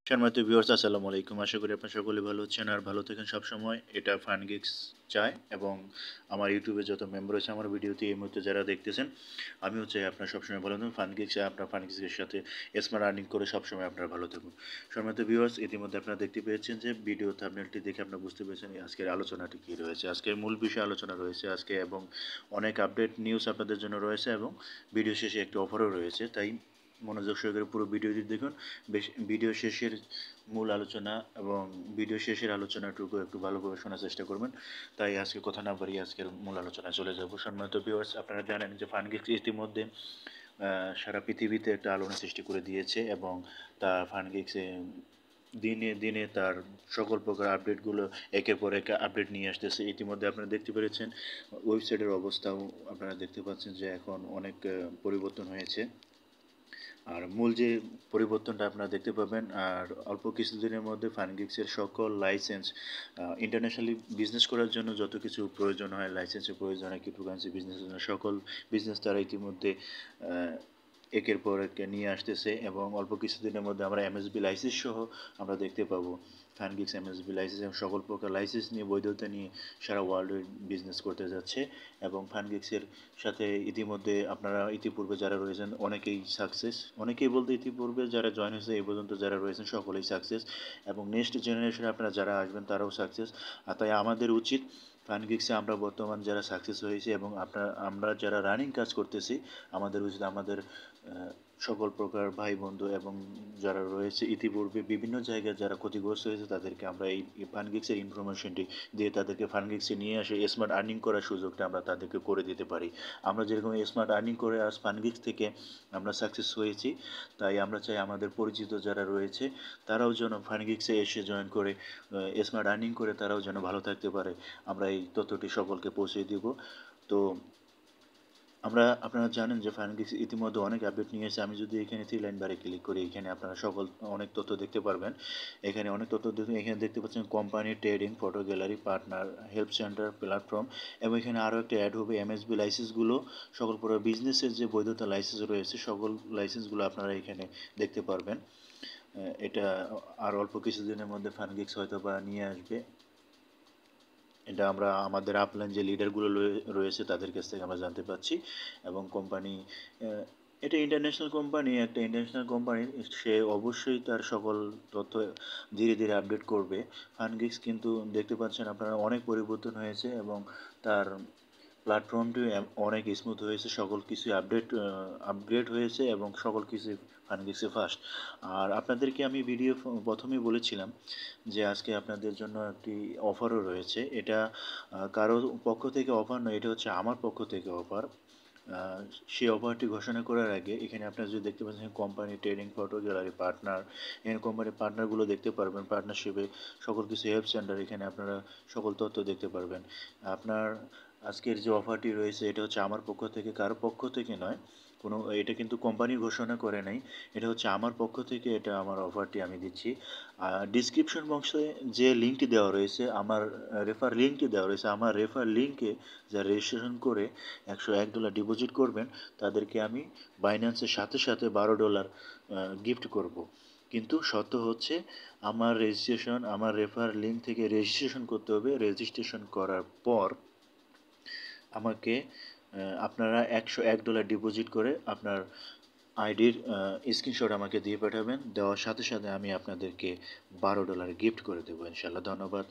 সম্মানিত ভিউয়ার্স আসসালামু আলাইকুম। আশা করি আপনারা সকলে ভালো আছেন আর ভালো থাকেন সবসময়। এটা ফানগিক্স চায় এবং আমার ইউটিউবে যত মেম্বার আছে আমার ভিডিওতে এই মুহূর্তে যারা দেখতেছেন, আমিও চাই আপনারা সবসময় ভালো থাকুন। ফানগিক্স আপনার ফানগিক্সের সাথে স্মার্ট আর্নিং করে সবসময় আপনারা ভালো থাকুন। সম্মানিত ভিউয়ার্স ইতিমধ্যে আপনারা দেখতে পেয়েছেন যে ভিডিও থাম্বনেলটি দেখে আপনারা বুঝতে পেরেছেন আজকের আলোচনাটি কী রয়েছে। আজকের মূল বিষয়ে আলোচনা রয়েছে আজকে এবং অনেক আপডেট নিউজ আপনাদের জন্য রয়েছে এবং ভিডিও শেষে একটি অফারও রয়েছে। তাই মনোযোগ সহকারে পুরো ভিডিওটি দেখুন। ভিডিও শেষের মূল আলোচনা এবং ভিডিও শেষের আলোচনাটুকু একটু ভালোভাবে শোনার চেষ্টা করবেন। তাই আজকে কথা না বাড়িয়ে আজকের মূল আলোচনায় চলে যাব। সম্মানিত ভিউয়ার্স আপনারা জানেন যে ফানগিক্স ইতিমধ্যে সারা পৃথিবীতে একটা আলোড়ন সৃষ্টি করে দিয়েছে এবং তার ফানগিক্সে দিনে দিনে তার সকল প্রকার আপডেটগুলো একের পর এক আপডেট নিয়ে আসতেছে। ইতিমধ্যে আপনারা দেখতে পেরেছেন ওয়েবসাইটের অবস্থাও আপনারা দেখতে পাচ্ছেন যে এখন অনেক পরিবর্তন হয়েছে। আর মূল যে পরিবর্তনটা আপনারা দেখতে পাবেন আর অল্প কিছুদিনের মধ্যে ফানগিক্সের সকল লাইসেন্স ইন্টারন্যাশনালি বিজনেস করার জন্য যত কিছু প্রয়োজন হয়, লাইসেন্সের প্রয়োজন হয় ক্রিপ্টোকারেন্সি বিজনেসের জন্য সকল বিজনেস তারা ইতিমধ্যে একের পর এক নিয়ে আসতেছে এবং অল্প কিছুদিনের মধ্যে আমরা এমএসবি লাইসেন্স সহ আমরা দেখতে পাবো ফানগিক্স এমএসবি লাইসেন্স এবং সকল প্রকার লাইসেন্স নিয়ে বৈধতা নিয়ে সারা ওয়ার্ল্ডে বিজনেস করতে যাচ্ছে এবং ফানগিক্সের সাথে ইতিমধ্যে আপনারা ইতিপূর্বে যারা রয়েছেন অনেকেই সাকসেস, অনেকেই বলতে ইতিপূর্বে যারা জয়েন হয়েছে এই পর্যন্ত যারা রয়েছেন সকলেই সাকসেস এবং নেক্সট জেনারেশনে আপনারা যারা আসবেন তারাও সাকসেস। আর তাই আমাদের উচিত ফানগিক্সে আমরা বর্তমান যারা সাকসেস হয়েছি এবং আমরা যারা রানিং কাজ করতেছি আমাদের উচিত আমাদের সকল প্রকার ভাই বন্ধু এবং যারা রয়েছে ইতিপূর্বে বিভিন্ন জায়গায় যারা ক্ষতিগ্রস্ত হয়েছে তাদেরকে আমরা এই ফানগিক্সের ইনফরমেশনটি দিয়ে তাদেরকে ফানগিক্সে নিয়ে আসে স্মার্ট আর্নিং করার সুযোগটা আমরা তাদেরকে করে দিতে পারি। আমরা যেরকম স্মার্ট আর্নিং করে আজ ফানগিক্স থেকে আমরা সাকসেস হয়েছি, তাই আমরা চাই আমাদের পরিচিত যারা রয়েছে তারাও যেন ফানগিক্সে এসে জয়েন করে স্মার্ট আর্নিং করে তারাও যেন ভালো থাকতে পারে। আমরা এই তথ্যটি সকলকে পৌঁছে দিব। তো আপনারা জানেন যে ফানগিক্স ইতিমধ্যে অনেক আপডেট নিয়ে এসেছে। আমি যদি এখানে থ্রি লাইন বারে ক্লিক করি এখানে আপনারা সকল অনেক তথ্য দেখতে পারবেন। এখানে অনেক তথ্য এখানে দেখতে পাচ্ছেন company, trading, photo gallery, partner, help centre, platform এবং এখানে আরও একটা অ্যাড হবে এমএসবি লাইসেন্সগুলো সকল প্রকার বিজনেসের যে বৈধতা লাইসেন্স রয়েছে সকল লাইসেন্সগুলো আপনারা এখানে দেখতে পারবেন। এটা আর অল্প কিছুদিনের মধ্যে ফানগিক্স হয়তো বা নিয়ে আসবে। এটা আমরা আমাদের আপলাইন যে লিডারগুলো রয়েছে তাদের কাছ থেকে আমরা জানতে পারছি এবং কোম্পানি এটা ইন্টারন্যাশনাল কোম্পানি, একটা ইন্টারন্যাশনাল কোম্পানি, সে অবশ্যই তার সকল তথ্য ধীরে ধীরে আপডেট করবে। ফানগিক্স কিন্তু দেখতে পাচ্ছেন আপনারা অনেক পরিবর্তন হয়েছে এবং তার প্ল্যাটফর্মটি অনেক স্মুথ হয়েছে, সকল কিছুই আপগ্রেড হয়েছে এবং সকল কিছুই ফানগিক্সে ফাস্ট। আর আপনাদেরকে আমি ভিডিও প্রথমেই বলেছিলাম যে আজকে আপনাদের জন্য একটি অফারও রয়েছে। এটা কারো পক্ষ থেকে অফার নয়, এটা হচ্ছে আমার পক্ষ থেকে অফার। সেই অফারটি ঘোষণা করার আগে এখানে আপনারা যদি দেখতে পাচ্ছেন company, trading, photo gallery, partner, এখানে কোম্পানির পার্টনারগুলো দেখতে পারবেন, পার্টনারশিপে সকল কিছু হেল্প সেন্টার, এখানে আপনারা সকল তথ্য দেখতে পারবেন। আপনার আজকের যে অফারটি রয়েছে এটা হচ্ছে আমার পক্ষ থেকে, কারো পক্ষ থেকে নয়, কোনো এটা কিন্তু কোম্পানি ঘোষণা করে নাই, এটা হচ্ছে আমার পক্ষ থেকে এটা আমার অফারটি আমি দিচ্ছি। ডিসক্রিপশন বক্সে যে লিঙ্কটি দেওয়া রয়েছে আমার রেফার লিঙ্কটি দেওয়া রয়েছে, আমার রেফার লিঙ্কে যা রেজিস্ট্রেশন করে $101 ডিপোজিট করবেন তাদেরকে আমি বাইন্যান্সের সাথে সাথে $12 গিফট করব। কিন্তু শর্ত হচ্ছে আমার রেফার লিঙ্ক থেকে রেজিস্ট্রেশন করতে হবে। রেজিস্ট্রেশন করার পর আমাকে আপনারা $101 ডিপোজিট করে আপনার আইডির স্ক্রিনশট আমাকে দিয়ে পাঠাবেন। দেওয়ার সাথে সাথে আমি আপনাদেরকে $12 গিফট করে দেবো ইনশাল্লাহ। ধন্যবাদ।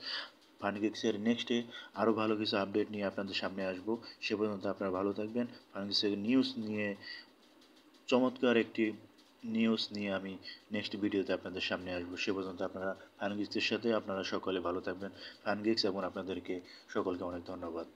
ফানগিক্সের নেক্সটে আরও ভালো কিছু আপডেট নিয়ে আপনাদের সামনে আসবো। সে পর্যন্ত আপনারা ভালো থাকবেন। ফানগিক্সের নিউজ নিয়ে চমৎকার একটি নিউজ নিয়ে আমি নেক্সট ভিডিওতে আপনাদের সামনে আসবো। সে পর্যন্ত আপনারা ফানগিক্সের সাথে আপনারা সকলে ভালো থাকবেন। ফানগিক্স এবং আপনাদেরকে সকলকে অনেক ধন্যবাদ।